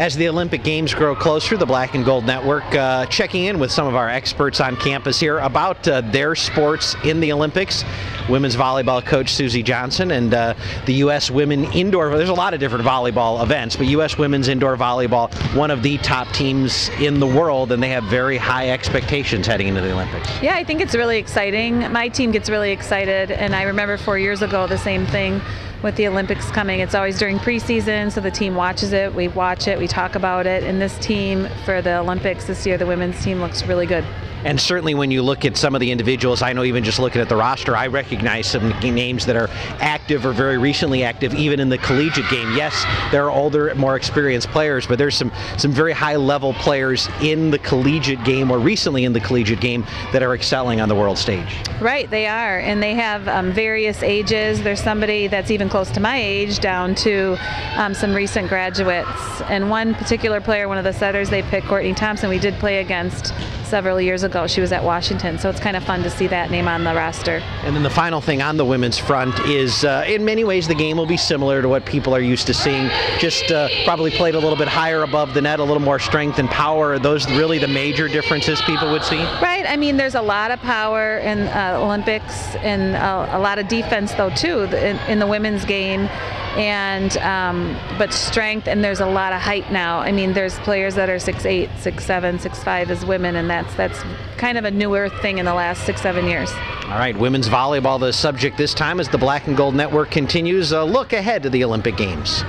As the Olympic Games grow closer, the Black and Gold Network checking in with some of our experts on campus here about their sports in the Olympics. Women's volleyball coach Susie Johnson and the U.S. women indoor. There's a lot of different volleyball events, but U.S. women's indoor volleyball, one of the top teams in the world, and they have very high expectations heading into the Olympics. Yeah, I think it's really exciting. My team gets really excited, and I remember 4 years ago the same thing with the Olympics coming. It's always during preseason, so the team watches it, we watch it, we talk about it, and this team for the Olympics this year, the women's team looks really good. And certainly when you look at some of the individuals, I know even just looking at the roster, I recognize some names that are active or very recently active, even in the collegiate game. Yes, there are older, more experienced players, but there's some very high-level players in the collegiate game or recently in the collegiate game that are excelling on the world stage. Right, they are, and they have various ages. There's somebody that's even close to my age down to some recent graduates. And one particular player, one of the setters they picked, Courtney Thompson, we did play against several years ago. She was at Washington, so it's kind of fun to see that name on the roster. And then the final thing on the women's front is, in many ways, the game will be similar to what people are used to seeing, just probably played a little bit higher above the net, a little more strength and power. Are those really the major differences people would see? Right. I mean, there's a lot of power in Olympics and a lot of defense, though, too, in the women's game. And but strength, and there's a lot of height now. I mean, there's players that are 6'8", 6'7", 6'5" as women, and that's kind of a newer thing in the last 6-7 years. All right, women's volleyball, the subject this time as the Black and Gold Network continues a look ahead to the Olympic Games.